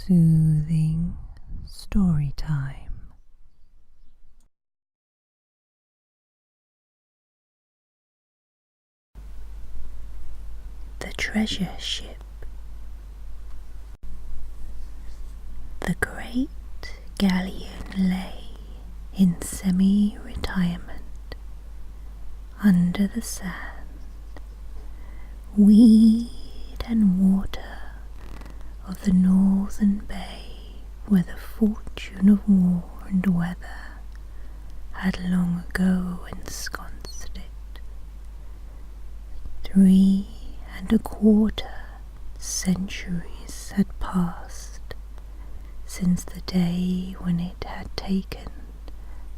Soothing story time. The treasure ship. The great galleon lay in semi-retirement under the sand. Weed and water of the northern bay, where the fortune of war and weather had long ago ensconced it. 3¼ centuries had passed since the day when it had taken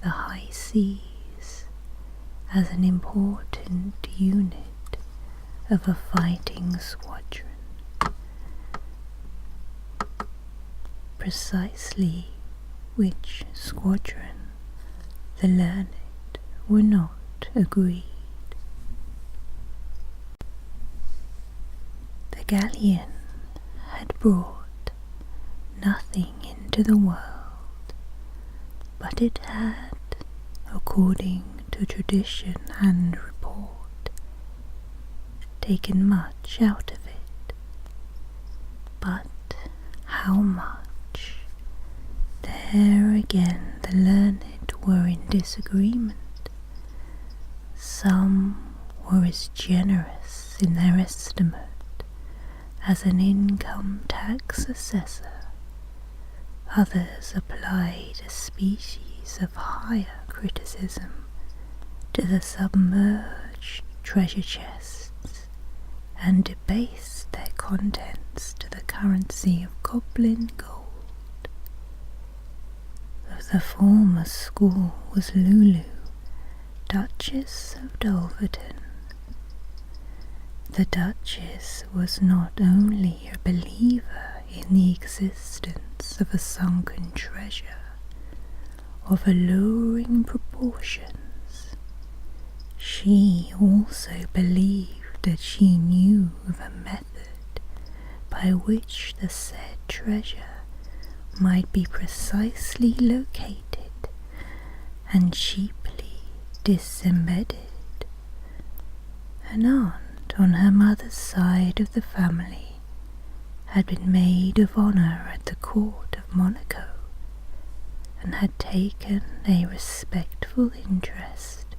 the high seas as an important unit of a fighting squadron. Precisely which squadron the learned were not agreed. The galleon had brought nothing into the world, but it had, according to tradition and report, taken much out of it. But how much? There again the learned were in disagreement. Some were as generous in their estimate as an income tax assessor. Others applied a species of higher criticism to the submerged treasure chests and debased their contents to the currency of goblin gold. Of the former school was Lulu, Duchess of Dulverton. The Duchess was not only a believer in the existence of a sunken treasure of alluring proportions, she also believed that she knew of a method by which the said treasure might be precisely located and cheaply disembedded. An aunt on her mother's side of the family had been maid of honour at the court of Monaco and had taken a respectful interest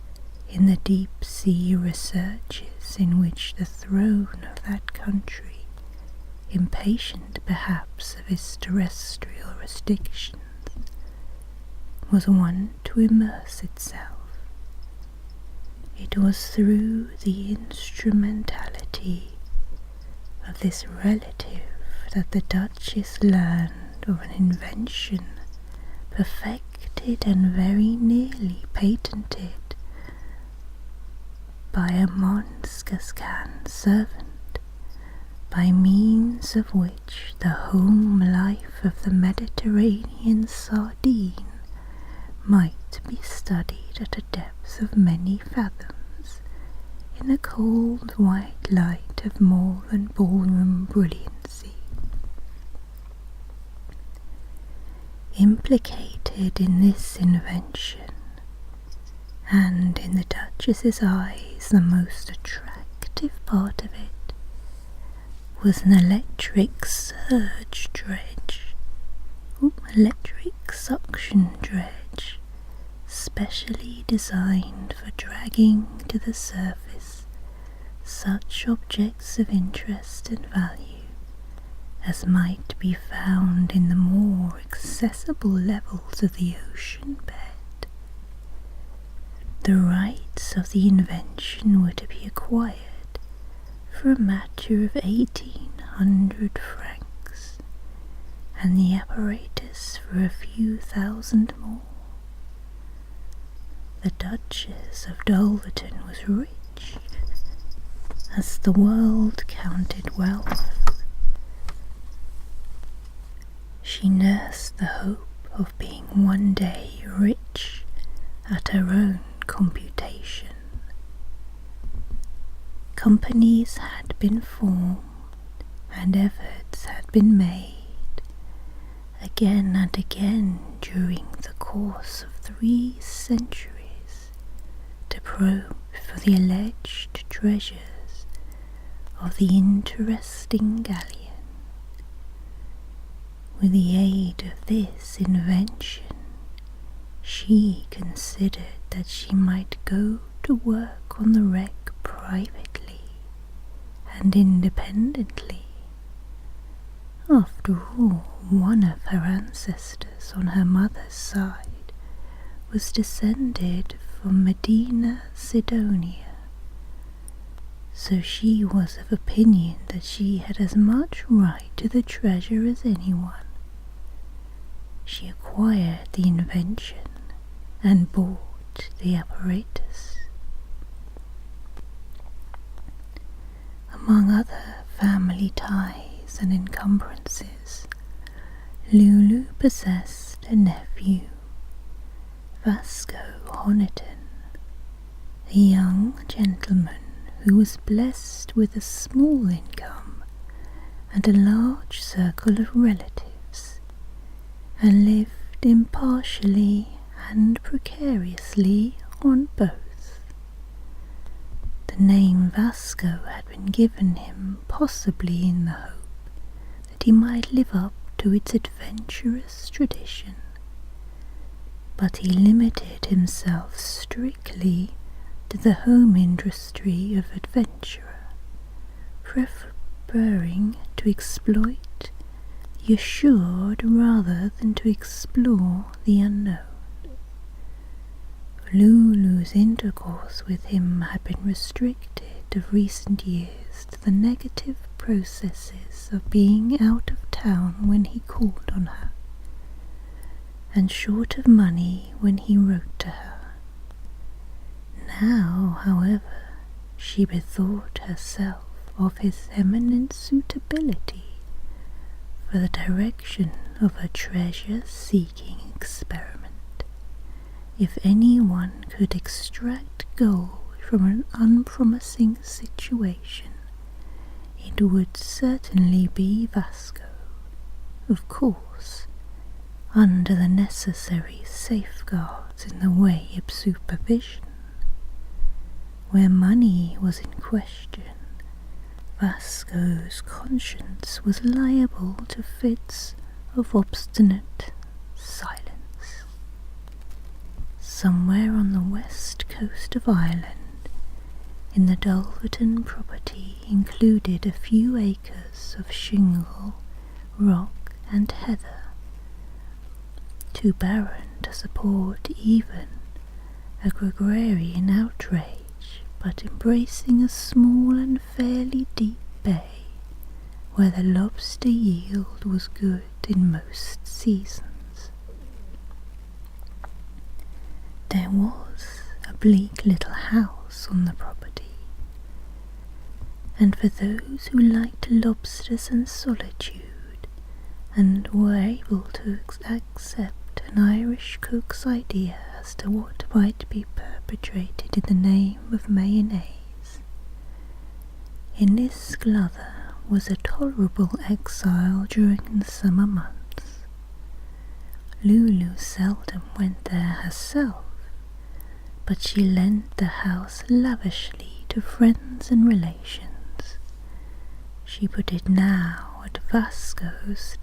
in the deep-sea researches in which the throne of that country, impatient perhaps of its terrestrial restrictions, was wont to immerse itself. It was through the instrumentality of this relative that the Duchess learned of an invention perfected and very nearly patented by a Montescan servant, by means of which the home life of the Mediterranean sardine might be studied at a depth of many fathoms in the cold white light of more than ballroom brilliancy. Implicated in this invention, and in the Duchess's eyes the most attractive part of it, was an electric surge dredge, electric suction dredge, specially designed for dragging to the surface such objects of interest and value as might be found in the more accessible levels of the ocean bed. The rights of the invention were to be acquired for a matter of 1,800 francs, and the apparatus for a few thousand more. The Duchess of Dulverton was rich, as the world counted wealth. She nursed the hope of being one day rich at her own computation. Companies had been formed and efforts had been made again and again during the course of 3 centuries to probe for the alleged treasures of the interesting galleon. With the aid of this invention, she considered that she might go to work on the wreck privately and independently. After all, one of her ancestors on her mother's side was descended from Medina Sidonia, so she was of opinion that she had as much right to the treasure as anyone. She acquired the invention and bought the apparatus. Among other family ties and encumbrances, Lulu possessed a nephew, Vasco Honiton, a young gentleman who was blessed with a small income and a large circle of relatives, and lived impartially and precariously on both. The name Vasco had been given him possibly in the hope that he might live up to its adventurous tradition, but he limited himself strictly to the home industry of adventurer, preferring to exploit the assured rather than to explore the unknown. Lulu's intercourse with him had been restricted of recent years to the negative processes of being out of town when he called on her, and short of money when he wrote to her. Now, however, she bethought herself of his eminent suitability for the direction of her treasure-seeking experiment. If anyone could extract gold from an unpromising situation, it would certainly be Vasco, of course, under the necessary safeguards in the way of supervision. Where money was in question, Vasco's conscience was liable to fits of obstinate silence. Somewhere on the west coast of Ireland, in the Dulverton property included a few acres of shingle, rock and heather, too barren to support even a gregarian outrage, but embracing a small and fairly deep bay, where the lobster yield was good in most seasons. There was a bleak little house on the property, and for those who liked lobsters and solitude, and were able to accept an Irish cook's idea as to what might be perpetrated in the name of mayonnaise, Innis Glother was a tolerable exile during the summer months. Lulu seldom went there herself, but she lent the house lavishly to friends and relations. She put it now at Vasco's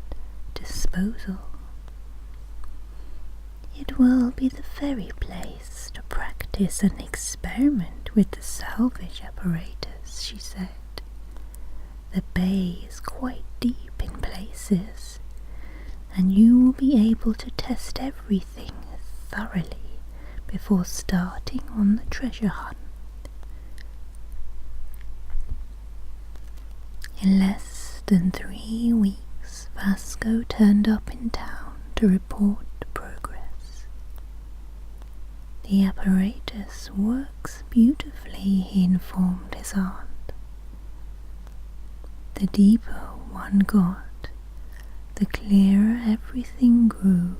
disposal. "It will be the very place to practice an experiment with the salvage apparatus," she said. "The bay is quite deep in places, and you will be able to test everything thoroughly before starting on the treasure hunt." In less than 3 weeks, Vasco turned up in town to report progress. "The apparatus works beautifully," he informed his aunt. "The deeper one got, the clearer everything grew.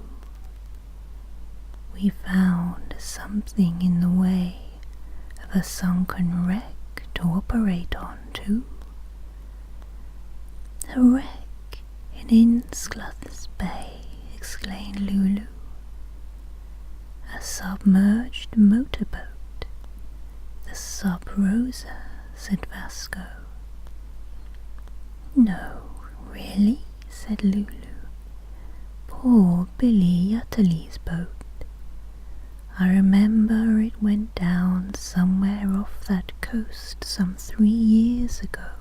We found something in the way of a sunken wreck to operate on too. A wreck in Innsgluther's Bay exclaimed Lulu. "A submerged motorboat. The Sub Rosa," said Vasco. "No, really?" said Lulu. "Poor Billy Yuttley's boat. I remember it went down somewhere off that coast some 3 years ago.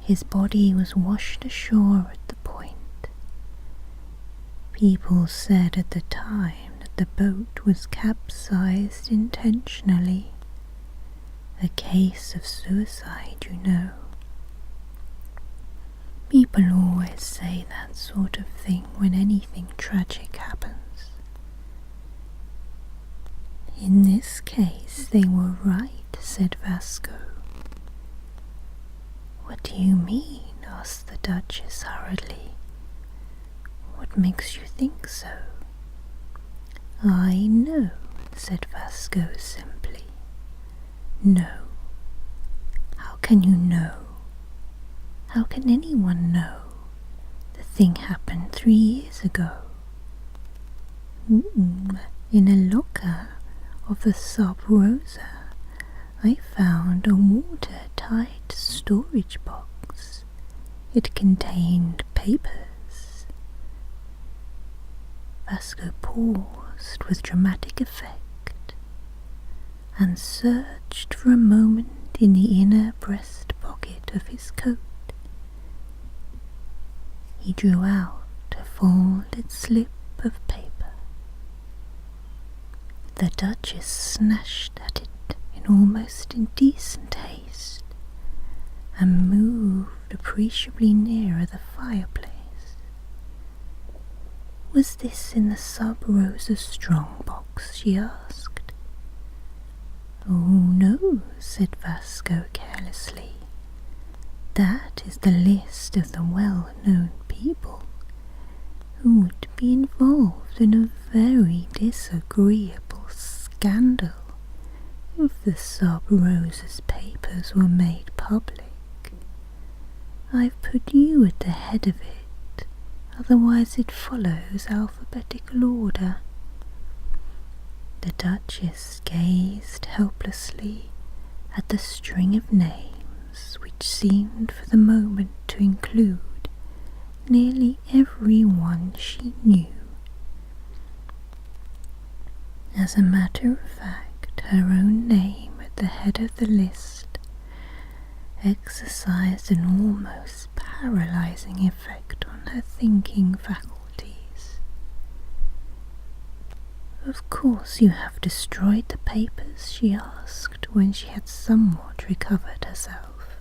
His body was washed ashore at the point. People said at the time that the boat was capsized intentionally. A case of suicide, you know. People always say that sort of thing when anything tragic happens. In this case they were right," said Vasco. "What do you mean?" asked the Duchess hurriedly. "What makes you think so?" "I know," said Vasco simply. "No. How can you know? How can anyone know? The thing happened 3 years ago." "In a locker of the Sub Rosa, I found a watertight storage box. It contained papers." Vasco paused with dramatic effect and searched for a moment in the inner breast pocket of his coat. He drew out a folded slip of paper. The Duchess snatched at it in almost indecent haste and moved appreciably nearer the fireplace. "Was this in the Sub Rosa strong box?" she asked. "Oh no," said Vasco carelessly. "That is the list of the well-known people who would be involved in a very disagreeable scandal if the Sub Rosa's papers were made public. I've put you at the head of it, otherwise it follows alphabetical order." The Duchess gazed helplessly at the string of names which seemed for the moment to include nearly everyone she knew. As a matter of fact, her own name at the head of the list exercised an almost paralyzing effect on her thinking faculties. "Of course you have destroyed the papers?" she asked when she had somewhat recovered herself.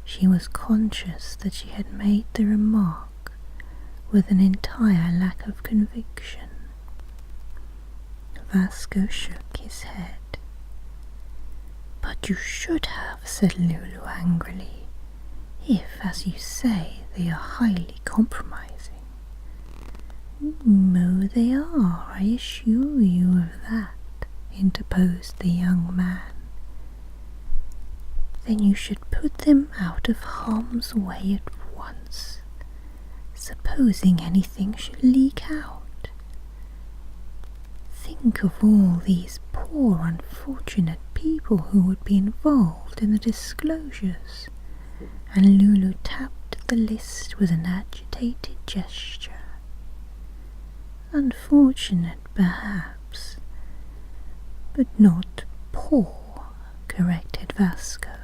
She was conscious that she had made the remark with an entire lack of conviction. Vasco shook his head. "But you should have," said Lulu angrily, "if, as you say, they are highly compromising." "Oh, they are, I assure you of that," interposed the young man. "Then you should put them out of harm's way at once, supposing anything should leak out. Think of all these poor unfortunate people who would be involved in the disclosures," and Lulu tapped the list with an agitated gesture. "Unfortunate, perhaps, but not poor," corrected Vasco.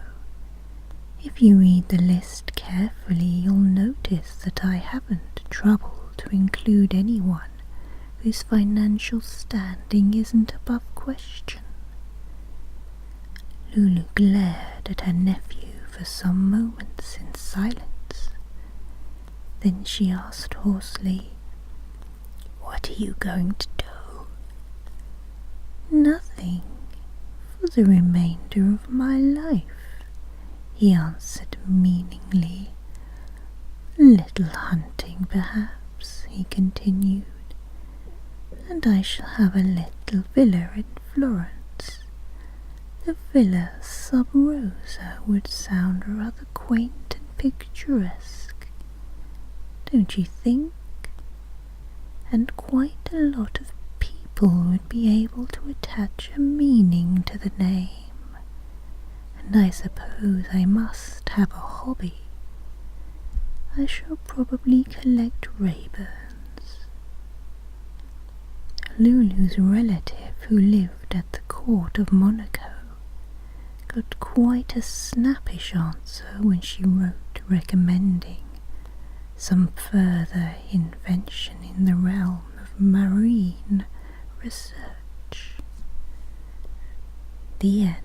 "If you read the list carefully, you'll notice that I haven't troubled to include anyone whose financial standing isn't above question." Lulu glared at her nephew for some moments in silence. Then she asked hoarsely, "What are you going to do?" "Nothing, for the remainder of my life," he answered meaningly. "Little hunting, perhaps," he continued, "and I shall have a little villa in Florence. The Villa Sub Rosa would sound rather quaint and picturesque. don't you think? And quite a lot of people would be able to attach a meaning to the name. And I suppose I must have a hobby. I shall probably collect Rayburns. Lulu's relative, who lived at the court of Monaco, got quite a snappish answer when she wrote recommending some further invention in the realm of marine research. The end.